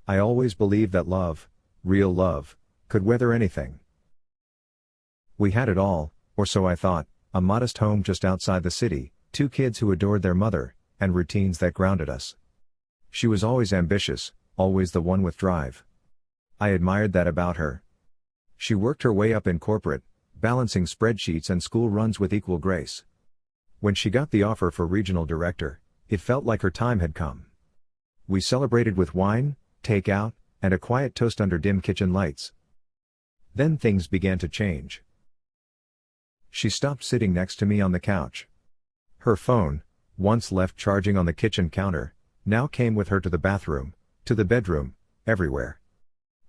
I always believed that love, real love, could weather anything. We had it all, or so I thought, a modest home just outside the city, 2 kids who adored their mother, and routines that grounded us. She was always ambitious, always the one with drive. I admired that about her. She worked her way up in corporate, balancing spreadsheets and school runs with equal grace. When she got the offer for regional director, it felt like her time had come. We celebrated with wine, takeout, and a quiet toast under dim kitchen lights. Then things began to change. She stopped sitting next to me on the couch. Her phone, once left charging on the kitchen counter, now came with her to the bathroom, to the bedroom, everywhere.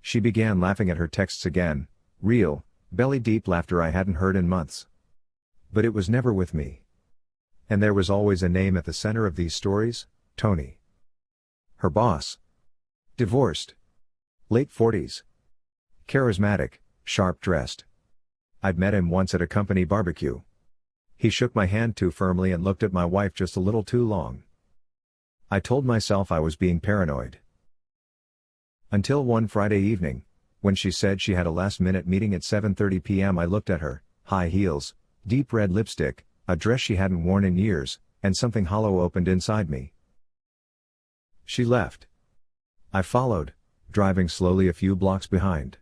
She began laughing at her texts again, real, belly-deep laughter I hadn't heard in months. But it was never with me. And there was always a name at the center of these stories, Tony. Her boss. Divorced. Late 40s. Charismatic, sharp-dressed. I'd met him once at a company barbecue. He shook my hand too firmly and looked at my wife just a little too long. I told myself I was being paranoid. Until one Friday evening, when she said she had a last-minute meeting at 7:30 p.m. I looked at her, high heels, deep red lipstick, a dress she hadn't worn in years, and something hollow opened inside me. She left. I followed, driving slowly a few blocks behind.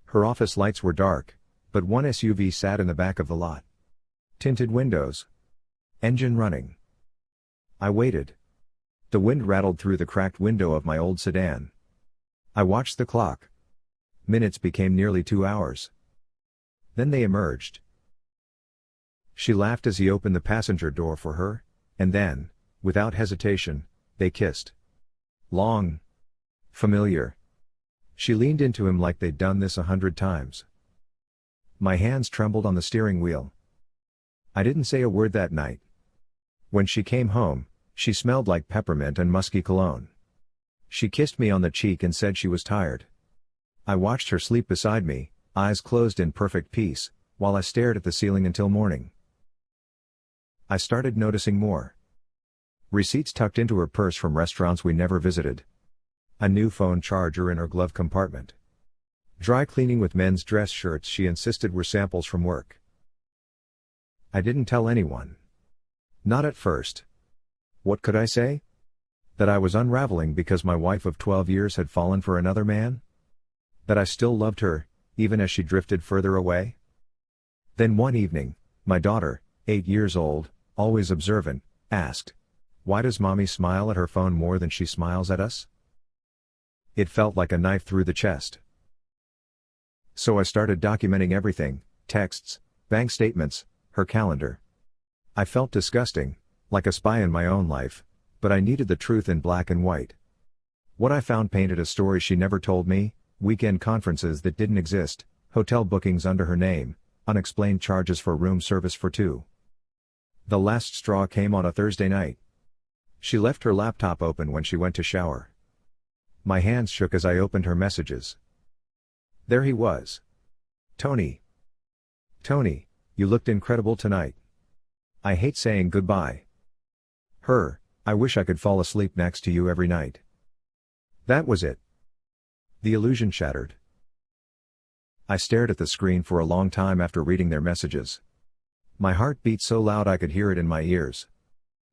Her office lights were dark, but one SUV sat in the back of the lot. Tinted windows. Engine running. I waited. The wind rattled through the cracked window of my old sedan. I watched the clock. Minutes became nearly 2 hours. Then they emerged. She laughed as he opened the passenger door for her, and then, without hesitation, they kissed. Long. Familiar. She leaned into him like they'd done this 100 times. My hands trembled on the steering wheel. I didn't say a word that night. When she came home, she smelled like peppermint and musky cologne. She kissed me on the cheek and said she was tired. I watched her sleep beside me, eyes closed in perfect peace, while I stared at the ceiling until morning. I started noticing more. Receipts tucked into her purse from restaurants we never visited. A new phone charger in her glove compartment. Dry cleaning with men's dress shirts she insisted were samples from work. I didn't tell anyone. Not at first. What could I say? That I was unraveling because my wife of 12 years had fallen for another man? That I still loved her, even as she drifted further away? Then one evening, my daughter, 8 years old, always observant, asked, "Why does mommy smile at her phone more than she smiles at us?" It felt like a knife through the chest. So I started documenting everything, texts, bank statements, her calendar. I felt disgusting, like a spy in my own life, but I needed the truth in black and white. What I found painted a story she never told me, weekend conferences that didn't exist, hotel bookings under her name, unexplained charges for room service for 2. The last straw came on a Thursday night. She left her laptop open when she went to shower. My hands shook as I opened her messages. There he was. Tony. Tony, you looked incredible tonight. I hate saying goodbye. Her, I wish I could fall asleep next to you every night. That was it. The illusion shattered. I stared at the screen for a long time after reading their messages. My heart beat so loud I could hear it in my ears.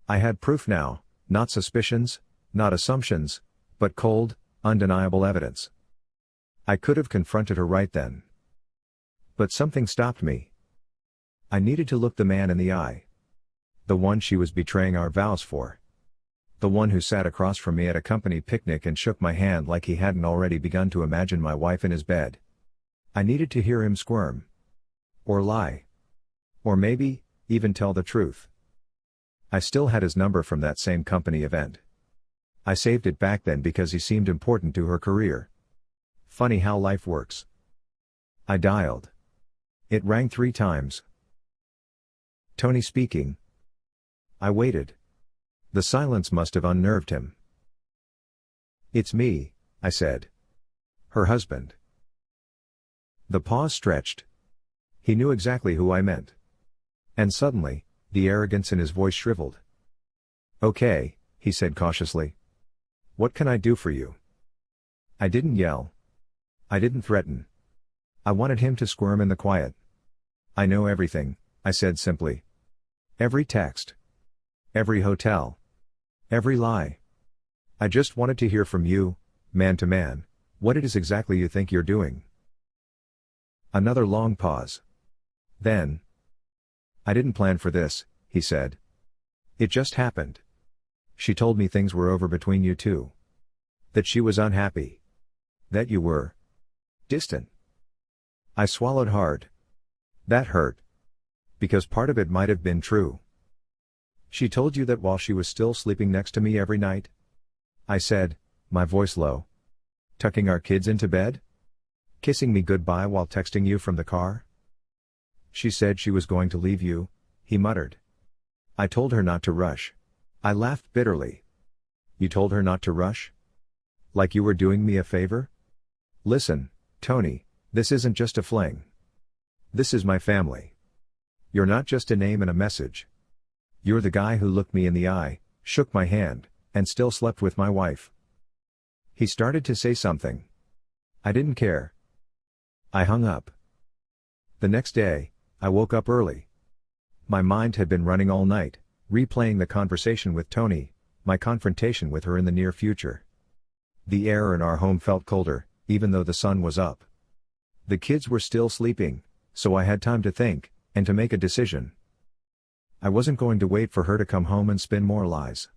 I had proof now, not suspicions, not assumptions, but cold, undeniable evidence. I could have confronted her right then. But something stopped me. I needed to look the man in the eye. The one she was betraying our vows for. The one who sat across from me at a company picnic and shook my hand like he hadn't already begun to imagine my wife in his bed. I needed to hear him squirm. Or lie. Or maybe, even tell the truth. I still had his number from that same company event. I saved it back then because he seemed important to her career. Funny how life works. I dialed. It rang 3 times. Tony speaking. I waited. The silence must have unnerved him. It's me, I said. Her husband. The pause stretched. He knew exactly who I meant. And suddenly, the arrogance in his voice shriveled. Okay, he said cautiously. What can I do for you? I didn't yell. I didn't threaten. I wanted him to squirm in the quiet. I know everything, I said simply. Every text. Every hotel. Every lie. I just wanted to hear from you, man to man, what it is exactly you think you're doing. Another long pause. Then. I didn't plan for this, he said. It just happened. She told me things were over between you two. That she was unhappy. That you were distant. I swallowed hard. That hurt. Because part of it might have been true. She told you that while she was still sleeping next to me every night? I said, my voice low. Tucking our kids into bed? Kissing me goodbye while texting you from the car? She said she was going to leave you, he muttered. I told her not to rush. I laughed bitterly. You told her not to rush? Like you were doing me a favor? Listen, Tony, this isn't just a fling. This is my family. You're not just a name and a message. You're the guy who looked me in the eye, shook my hand, and still slept with my wife. He started to say something. I didn't care. I hung up. The next day, I woke up early. My mind had been running all night, replaying the conversation with Tony, my confrontation with her in the near future. The air in our home felt colder, even though the sun was up. The kids were still sleeping, so I had time to think, and to make a decision. I wasn't going to wait for her to come home and spin more lies.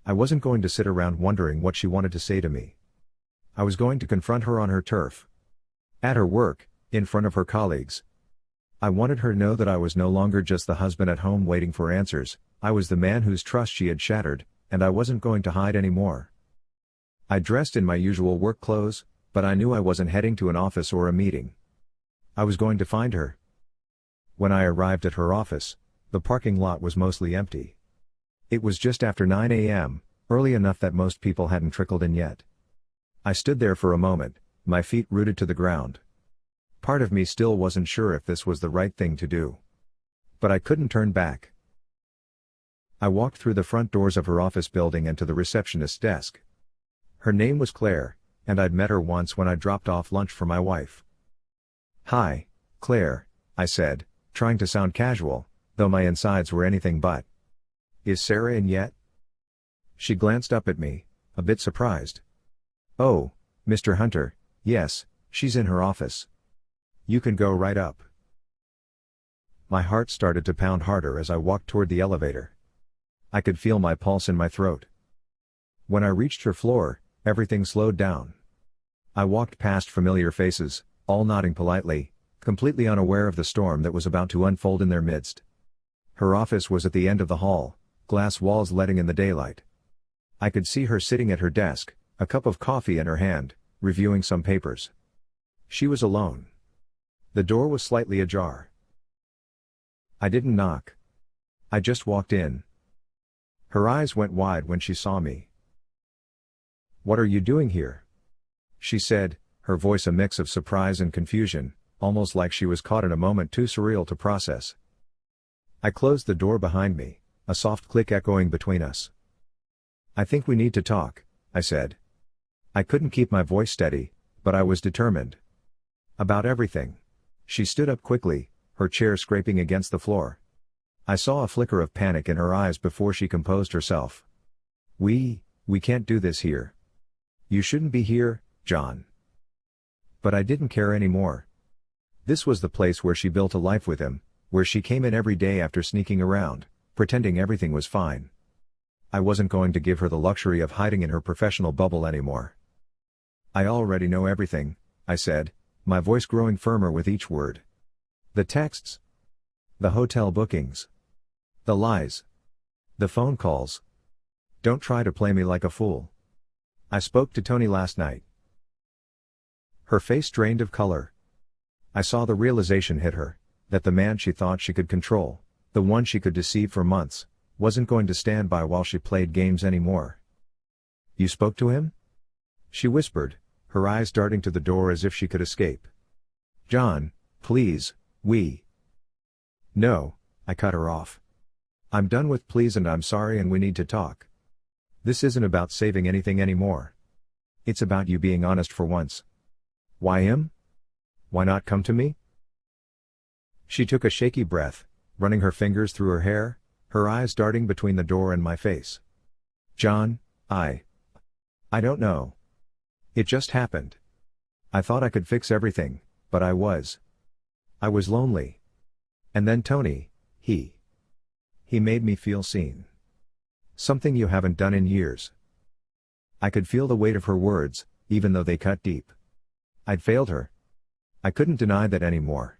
I wasn't going to sit around wondering what she wanted to say to me. I was going to confront her on her turf. At her work, in front of her colleagues. I wanted her to know that I was no longer just the husband at home waiting for answers, I was the man whose trust she had shattered, and I wasn't going to hide anymore. I dressed in my usual work clothes, but I knew I wasn't heading to an office or a meeting. I was going to find her. When I arrived at her office, the parking lot was mostly empty. It was just after 9 a.m., early enough that most people hadn't trickled in yet. I stood there for a moment, my feet rooted to the ground. Part of me still wasn't sure if this was the right thing to do. But I couldn't turn back. I walked through the front doors of her office building and to the receptionist's desk. Her name was Claire, and I'd met her once when I dropped off lunch for my wife. Hi, Claire, I said, trying to sound casual, though my insides were anything but. Is Sarah in yet? She glanced up at me, a bit surprised. Oh, Mr. Hunter, yes, she's in her office. You can go right up. My heart started to pound harder as I walked toward the elevator. I could feel my pulse in my throat. When I reached her floor, everything slowed down. I walked past familiar faces, all nodding politely, completely unaware of the storm that was about to unfold in their midst. Her office was at the end of the hall, glass walls letting in the daylight. I could see her sitting at her desk, a cup of coffee in her hand, reviewing some papers. She was alone. The door was slightly ajar. I didn't knock. I just walked in. Her eyes went wide when she saw me. What are you doing here? She said, her voice a mix of surprise and confusion, almost like she was caught in a moment too surreal to process. I closed the door behind me, a soft click echoing between us. I think we need to talk, I said. I couldn't keep my voice steady, but I was determined. About everything. She stood up quickly, her chair scraping against the floor. I saw a flicker of panic in her eyes before she composed herself. We can't do this here. You shouldn't be here, John. But I didn't care anymore. This was the place where she built a life with him, where she came in every day after sneaking around, pretending everything was fine. I wasn't going to give her the luxury of hiding in her professional bubble anymore. I already know everything, I said, my voice growing firmer with each word. The texts. The hotel bookings. The lies. The phone calls. Don't try to play me like a fool. I spoke to Tony last night. Her face drained of color. I saw the realization hit her, that the man she thought she could control, the one she could deceive for months, wasn't going to stand by while she played games anymore. You spoke to him? She whispered, her eyes darting to the door as if she could escape. John, please, No, I cut her off. I'm done with please and I'm sorry and we need to talk. This isn't about saving anything anymore. It's about you being honest for once. Why him? Why not come to me? She took a shaky breath, running her fingers through her hair, her eyes darting between the door and my face. John, I don't know. It just happened. I thought I could fix everything, but I was lonely. And then Tony, he made me feel seen. Something you haven't done in years. I could feel the weight of her words, even though they cut deep. I'd failed her. I couldn't deny that anymore.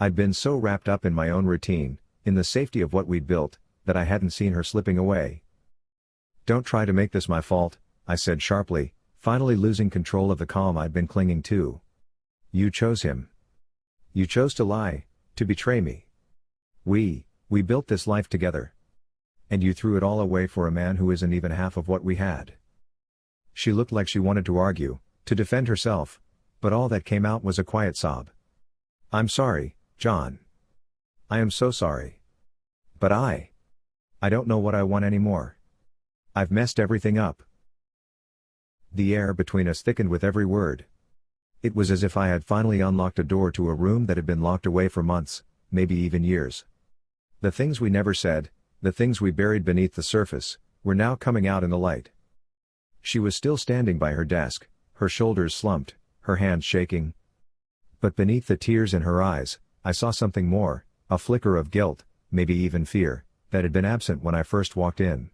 I'd been so wrapped up in my own routine, in the safety of what we'd built, that I hadn't seen her slipping away. Don't try to make this my fault, I said sharply, finally losing control of the calm I'd been clinging to. You chose him. You chose to lie, to betray me. We built this life together. And you threw it all away for a man who isn't even half of what we had. She looked like she wanted to argue, to defend herself, but all that came out was a quiet sob. I'm sorry, John. I am so sorry. But I don't know what I want anymore. I've messed everything up. The air between us thickened with every word. It was as if I had finally unlocked a door to a room that had been locked away for months, maybe even years. The things we never said, the things we buried beneath the surface, were now coming out in the light. She was still standing by her desk, her shoulders slumped, her hands shaking. But beneath the tears in her eyes, I saw something more, a flicker of guilt, maybe even fear, that had been absent when I first walked in.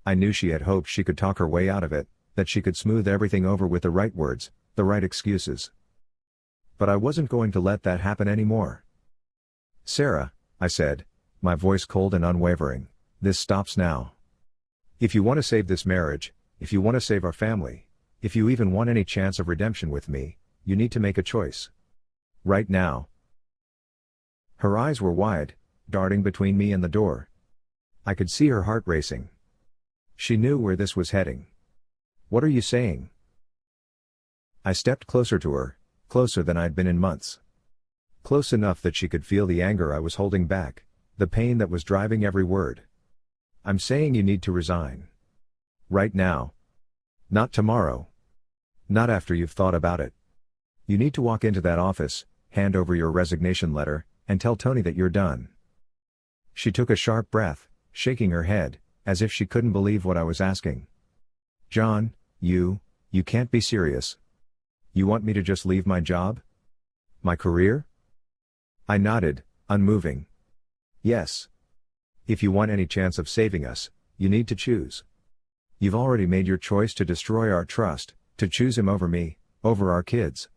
I knew she had hoped she could talk her way out of it, that she could smooth everything over with the right words, the right excuses. But I wasn't going to let that happen anymore. Sarah, I said, my voice cold and unwavering, this stops now. If you want to save this marriage, if you want to save our family, if you even want any chance of redemption with me, you need to make a choice. Right now. Her eyes were wide, darting between me and the door. I could see her heart racing. She knew where this was heading. What are you saying? I stepped closer to her, closer than I'd been in months. Close enough that she could feel the anger I was holding back, the pain that was driving every word. I'm saying you need to resign. Right now. Not tomorrow. Not after you've thought about it. You need to walk into that office, hand over your resignation letter, and tell Tony that you're done. She took a sharp breath, shaking her head, as if she couldn't believe what I was asking. John, you can't be serious. You want me to just leave my job? My career? I nodded, unmoving. Yes. If you want any chance of saving us, you need to choose. You've already made your choice to destroy our trust, to choose him over me, over our kids.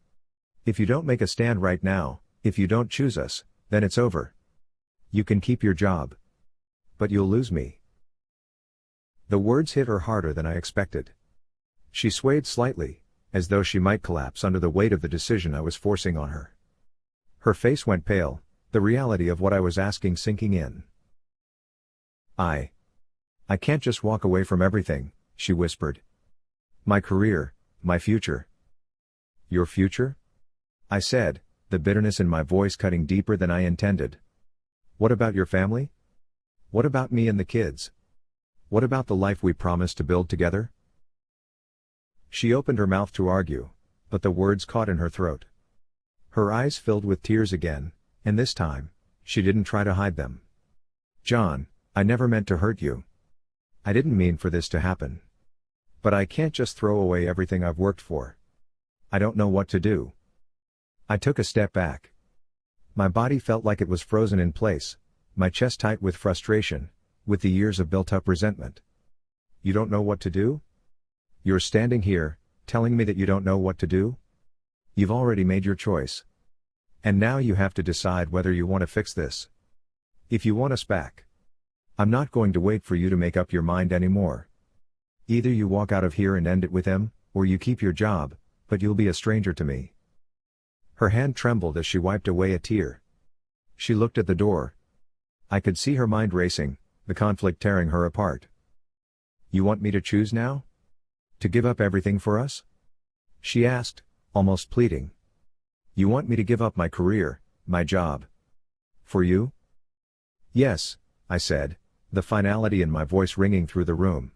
If you don't make a stand right now, if you don't choose us, then it's over. You can keep your job. But you'll lose me. The words hit her harder than I expected. She swayed slightly, as though she might collapse under the weight of the decision I was forcing on her. Her face went pale, the reality of what I was asking sinking in. I can't just walk away from everything, she whispered. My career, my future. Your future? I said, the bitterness in my voice cutting deeper than I intended. What about your family? What about me and the kids? What about the life we promised to build together? She opened her mouth to argue, but the words caught in her throat. Her eyes filled with tears again, and this time, she didn't try to hide them. John, I never meant to hurt you. I didn't mean for this to happen. But I can't just throw away everything I've worked for. I don't know what to do. I took a step back. My body felt like it was frozen in place, my chest tight with frustration, with the years of built-up resentment. You don't know what to do? You're standing here, telling me that you don't know what to do? You've already made your choice. And now you have to decide whether you want to fix this. If you want us back. I'm not going to wait for you to make up your mind anymore. Either you walk out of here and end it with him, or you keep your job, but you'll be a stranger to me. Her hand trembled as she wiped away a tear. She looked at the door. I could see her mind racing, the conflict tearing her apart. You want me to choose now? To give up everything for us? She asked, almost pleading. You want me to give up my career, my job? For you? Yes, I said, the finality in my voice ringing through the room.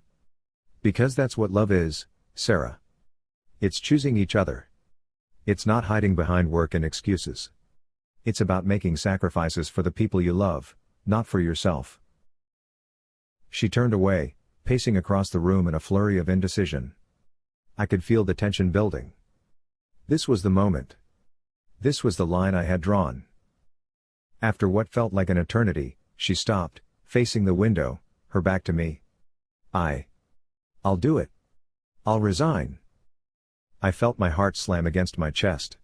Because that's what love is, Sarah. It's choosing each other. It's not hiding behind work and excuses. It's about making sacrifices for the people you love, not for yourself. She turned away, pacing across the room in a flurry of indecision. I could feel the tension building. This was the moment. This was the line I had drawn. After what felt like an eternity, she stopped, facing the window, her back to me. I'll do it. I'll resign. I felt my heart slam against my chest.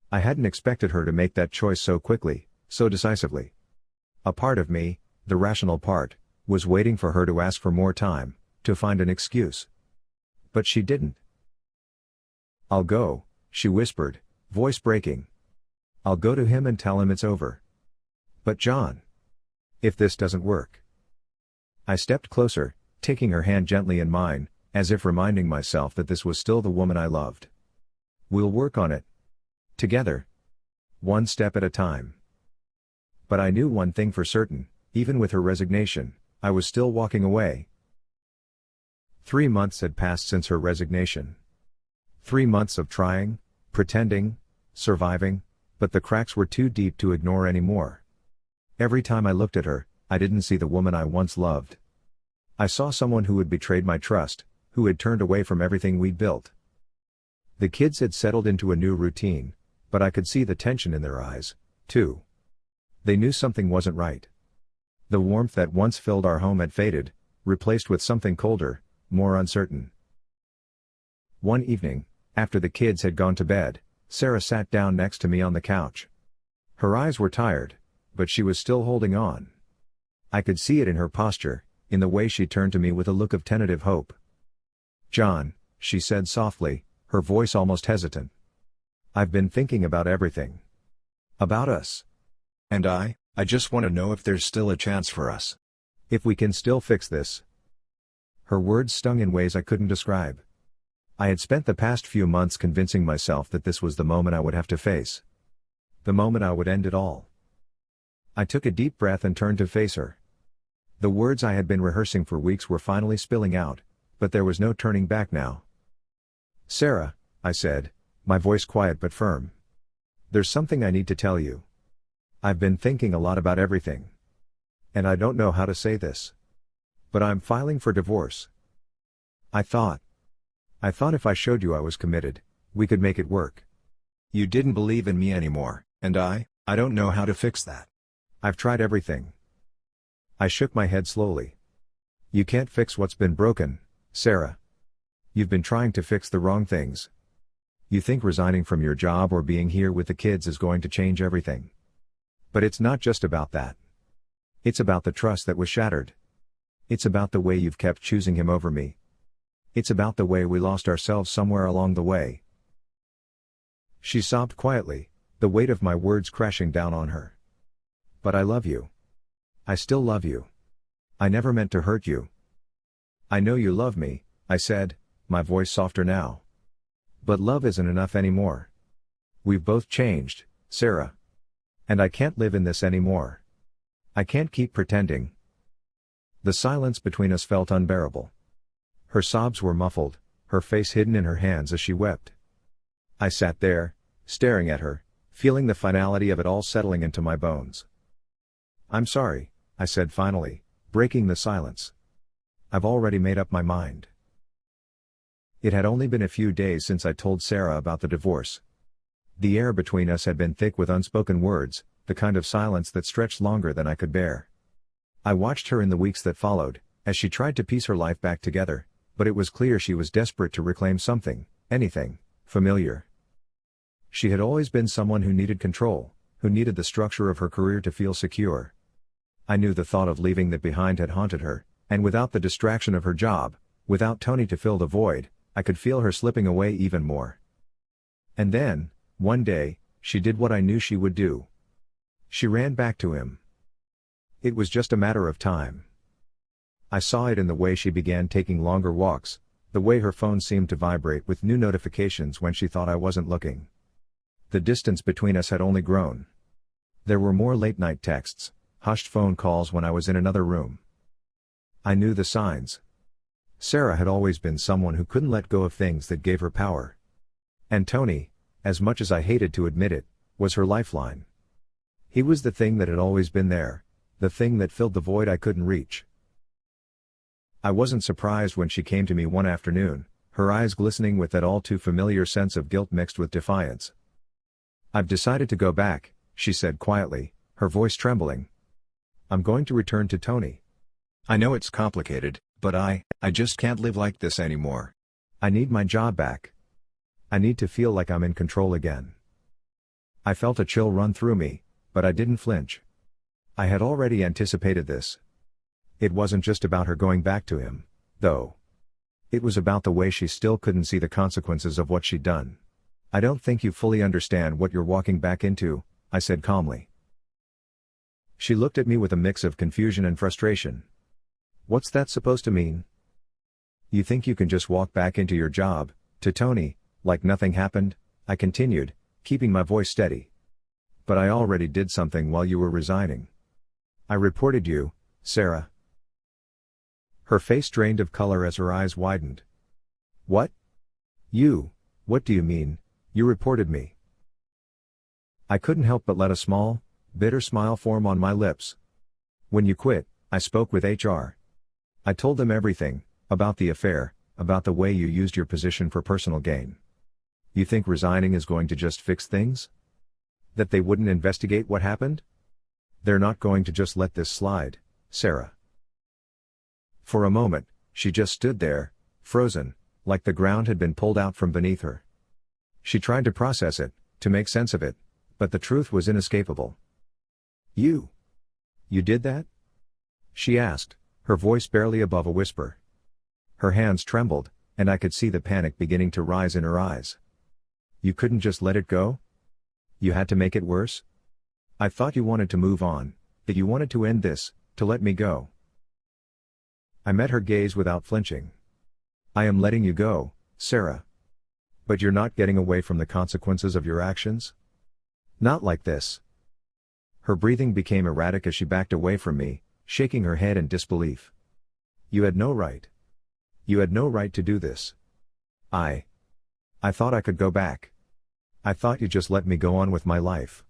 I hadn't expected her to make that choice so quickly, so decisively. A part of me, the rational part, was waiting for her to ask for more time, to find an excuse. But she didn't. "I'll go," she whispered, voice breaking. "I'll go to him and tell him it's over." "But John, if this doesn't work." I stepped closer, taking her hand gently in mine, as if reminding myself that this was still the woman I loved. "We'll work on it. Together. One step at a time." But I knew one thing for certain, even with her resignation, I was still walking away. 3 months had passed since her resignation. 3 months of trying, pretending, surviving, but the cracks were too deep to ignore anymore. Every time I looked at her, I didn't see the woman I once loved. I saw someone who had betrayed my trust, who had turned away from everything we'd built. The kids had settled into a new routine, but I could see the tension in their eyes, too. They knew something wasn't right. The warmth that once filled our home had faded, replaced with something colder, more uncertain. One evening, after the kids had gone to bed, Sarah sat down next to me on the couch. Her eyes were tired, but she was still holding on. I could see it in her posture, in the way she turned to me with a look of tentative hope. "John," she said softly, her voice almost hesitant. "I've been thinking about everything. About us. And I just want to know if there's still a chance for us. If we can still fix this." Her words stung in ways I couldn't describe. I had spent the past few months convincing myself that this was the moment I would have to face. The moment I would end it all. I took a deep breath and turned to face her. The words I had been rehearsing for weeks were finally spilling out, but there was no turning back now. "Sarah," I said, my voice quiet but firm. "There's something I need to tell you. I've been thinking a lot about everything. And I don't know how to say this. But I'm filing for divorce. I thought if I showed you I was committed, we could make it work. You didn't believe in me anymore, and I don't know how to fix that. I've tried everything." I shook my head slowly. "You can't fix what's been broken, Sarah. You've been trying to fix the wrong things. You think resigning from your job or being here with the kids is going to change everything. But it's not just about that. It's about the trust that was shattered. It's about the way you've kept choosing him over me. It's about the way we lost ourselves somewhere along the way." She sobbed quietly, the weight of my words crashing down on her. "But I love you. I still love you. I never meant to hurt you." "I know you love me," I said, my voice softer now. "But love isn't enough anymore. We've both changed, Sarah. And I can't live in this anymore. I can't keep pretending." The silence between us felt unbearable. Her sobs were muffled, her face hidden in her hands as she wept. I sat there, staring at her, feeling the finality of it all settling into my bones. "I'm sorry," I said finally, breaking the silence. "I've already made up my mind." It had only been a few days since I told Sarah about the divorce. The air between us had been thick with unspoken words, the kind of silence that stretched longer than I could bear. I watched her in the weeks that followed, as she tried to piece her life back together, but it was clear she was desperate to reclaim something, anything, familiar. She had always been someone who needed control, who needed the structure of her career to feel secure. I knew the thought of leaving that behind had haunted her, and without the distraction of her job, without Tony to fill the void, I could feel her slipping away even more. And then, one day, she did what I knew she would do. She ran back to him. It was just a matter of time. I saw it in the way she began taking longer walks, the way her phone seemed to vibrate with new notifications when she thought I wasn't looking. The distance between us had only grown. There were more late-night texts, hushed phone calls when I was in another room. I knew the signs. Sarah had always been someone who couldn't let go of things that gave her power. And Tony, as much as I hated to admit it, was her lifeline. He was the thing that had always been there, the thing that filled the void I couldn't reach. I wasn't surprised when she came to me one afternoon, her eyes glistening with that all too familiar sense of guilt mixed with defiance. "I've decided to go back," she said quietly, her voice trembling. "I'm going to return to Tony. I know it's complicated, but I just can't live like this anymore. I need my job back. I need to feel like I'm in control again." I felt a chill run through me, but I didn't flinch. I had already anticipated this. It wasn't just about her going back to him, though. It was about the way she still couldn't see the consequences of what she'd done. "I don't think you fully understand what you're walking back into," I said calmly. She looked at me with a mix of confusion and frustration. "What's that supposed to mean? You think you can just walk back into your job, to Tony, like nothing happened?" I continued, keeping my voice steady. "But I already did something while you were resigning. I reported you, Sarah." Her face drained of color as her eyes widened. "What? What do you mean, you reported me?" I couldn't help but let a small, bitter smile form on my lips. "When you quit, I spoke with HR. I told them everything, about the affair, about the way you used your position for personal gain. You think resigning is going to just fix things? That they wouldn't investigate what happened? They're not going to just let this slide, Sarah." For a moment, she just stood there, frozen, like the ground had been pulled out from beneath her. She tried to process it, to make sense of it, but the truth was inescapable. You did that?" she asked, her voice barely above a whisper. Her hands trembled, and I could see the panic beginning to rise in her eyes. "You couldn't just let it go? You had to make it worse? I thought you wanted to move on, that you wanted to end this, to let me go." I met her gaze without flinching. "I am letting you go, Sarah. But you're not getting away from the consequences of your actions? Not like this." Her breathing became erratic as she backed away from me, shaking her head in disbelief. "You had no right. You had no right to do this. I thought I could go back. I thought you'd just let me go on with my life."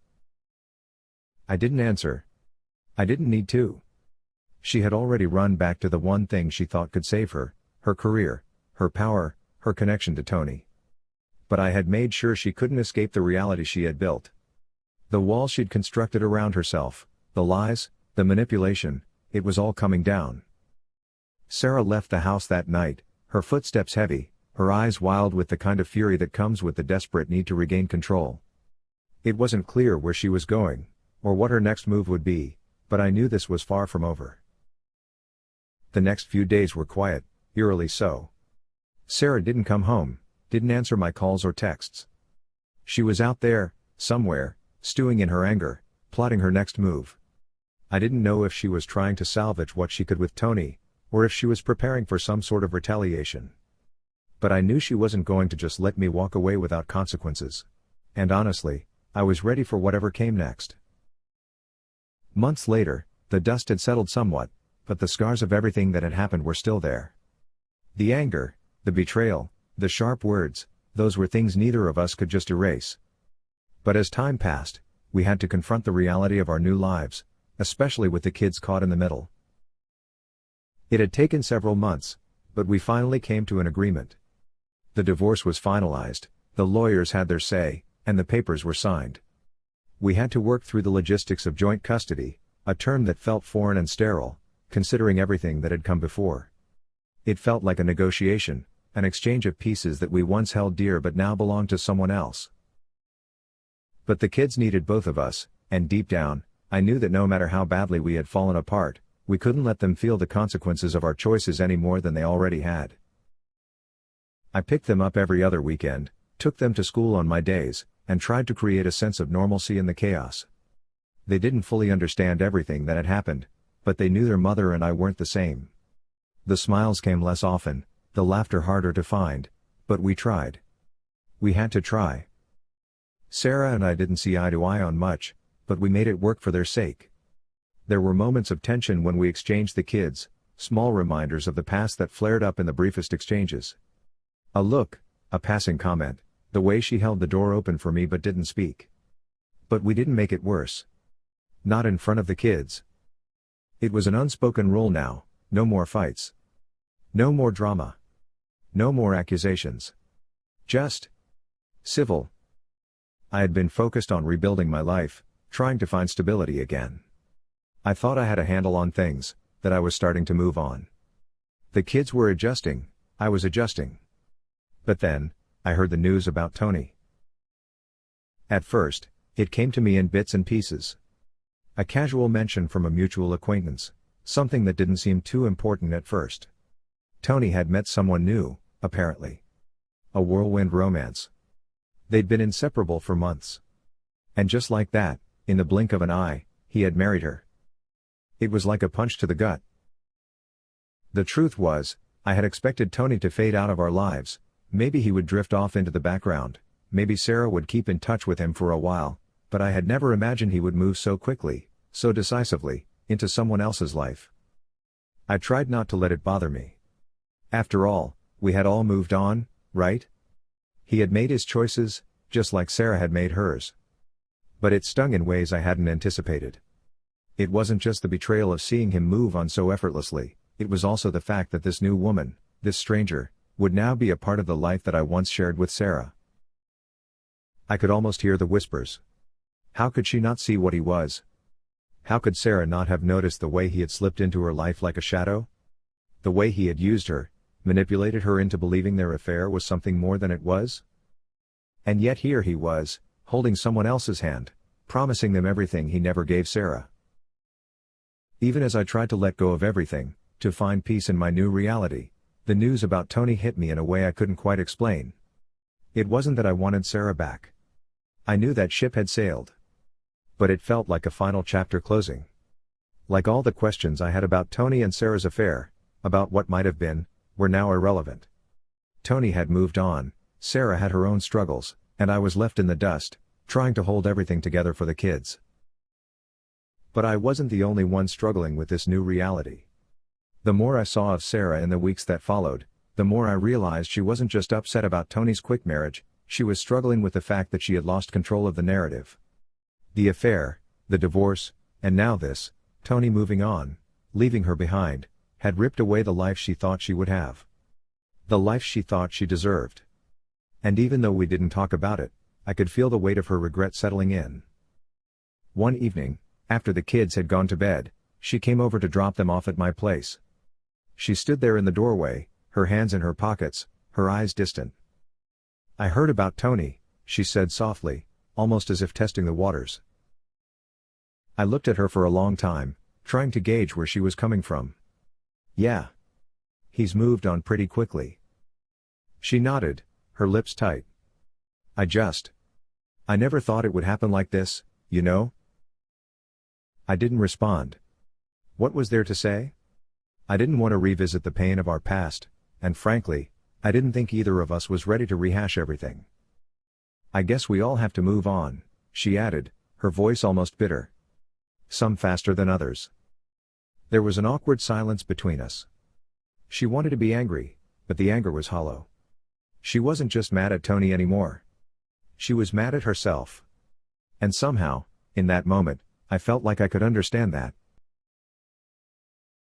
I didn't answer. I didn't need to. She had already run back to the one thing she thought could save her, her career, her power, her connection to Tony. But I had made sure she couldn't escape the reality she had built. The wall she'd constructed around herself, the lies, the manipulation, it was all coming down. Sarah left the house that night, her footsteps heavy, her eyes wild with the kind of fury that comes with the desperate need to regain control. It wasn't clear where she was going, or what her next move would be, but I knew this was far from over. The next few days were quiet, eerily so. Sarah didn't come home, didn't answer my calls or texts. She was out there, somewhere, stewing in her anger, plotting her next move. I didn't know if she was trying to salvage what she could with Tony, or if she was preparing for some sort of retaliation. But I knew she wasn't going to just let me walk away without consequences. And honestly, I was ready for whatever came next. Months later, the dust had settled somewhat, but the scars of everything that had happened were still there. The anger, the betrayal, the sharp words, those were things neither of us could just erase. But as time passed, we had to confront the reality of our new lives, especially with the kids caught in the middle. It had taken several months, but we finally came to an agreement. The divorce was finalized, the lawyers had their say, and the papers were signed. We had to work through the logistics of joint custody, a term that felt foreign and sterile, considering everything that had come before. It felt like a negotiation, an exchange of pieces that we once held dear but now belonged to someone else. But the kids needed both of us, and deep down, I knew that no matter how badly we had fallen apart, we couldn't let them feel the consequences of our choices any more than they already had. I picked them up every other weekend, took them to school on my days, and tried to create a sense of normalcy in the chaos. They didn't fully understand everything that had happened, but they knew their mother and I weren't the same. The smiles came less often, the laughter harder to find, but we tried. We had to try. Sarah and I didn't see eye to eye on much, but we made it work for their sake. There were moments of tension when we exchanged the kids, small reminders of the past that flared up in the briefest exchanges. A look, a passing comment, The way she held the door open for me but didn't speak. But we didn't make it worse. Not in front of the kids. It was an unspoken rule now, no more fights. No more drama. No more accusations. Just civil. I had been focused on rebuilding my life, trying to find stability again. I thought I had a handle on things, that I was starting to move on. The kids were adjusting, I was adjusting. But then, I heard the news about Tony. At first, it came to me in bits and pieces. A casual mention from a mutual acquaintance, something that didn't seem too important at first. Tony had met someone new, apparently. A whirlwind romance. They'd been inseparable for months. And just like that, in the blink of an eye, he had married her. It was like a punch to the gut. The truth was, I had expected Tony to fade out of our lives, maybe he would drift off into the background, maybe Sarah would keep in touch with him for a while, but I had never imagined he would move so quickly, so decisively, into someone else's life. I tried not to let it bother me. After all, we had all moved on, right? He had made his choices, just like Sarah had made hers. But it stung in ways I hadn't anticipated. It wasn't just the betrayal of seeing him move on so effortlessly, it was also the fact that this new woman, this stranger, would now be a part of the life that I once shared with Sarah. I could almost hear the whispers. How could she not see what he was? How could Sarah not have noticed the way he had slipped into her life like a shadow? The way he had used her, manipulated her into believing their affair was something more than it was? And yet here he was, holding someone else's hand, promising them everything he never gave Sarah. Even as I tried to let go of everything, to find peace in my new reality, the news about Tony hit me in a way I couldn't quite explain. It wasn't that I wanted Sarah back. I knew that ship had sailed. But it felt like a final chapter closing. Like all the questions I had about Tony and Sarah's affair, about what might have been, were now irrelevant. Tony had moved on, Sarah had her own struggles, and I was left in the dust, trying to hold everything together for the kids. But I wasn't the only one struggling with this new reality. The more I saw of Sarah in the weeks that followed, the more I realized she wasn't just upset about Tony's quick marriage, she was struggling with the fact that she had lost control of the narrative. The affair, the divorce, and now this, Tony moving on, leaving her behind, had ripped away the life she thought she would have. The life she thought she deserved. And even though we didn't talk about it, I could feel the weight of her regret settling in. One evening, after the kids had gone to bed, she came over to drop them off at my place. She stood there in the doorway, her hands in her pockets, her eyes distant. "I heard about Tony," she said softly, almost as if testing the waters. I looked at her for a long time, trying to gauge where she was coming from. "Yeah. He's moved on pretty quickly." She nodded, her lips tight. I never thought it would happen like this, you know?" I didn't respond. What was there to say? I didn't want to revisit the pain of our past, and frankly, I didn't think either of us was ready to rehash everything. "I guess we all have to move on," she added, her voice almost bitter. "Some faster than others." There was an awkward silence between us. She wanted to be angry, but the anger was hollow. She wasn't just mad at Tony anymore. She was mad at herself. And somehow, in that moment, I felt like I could understand that.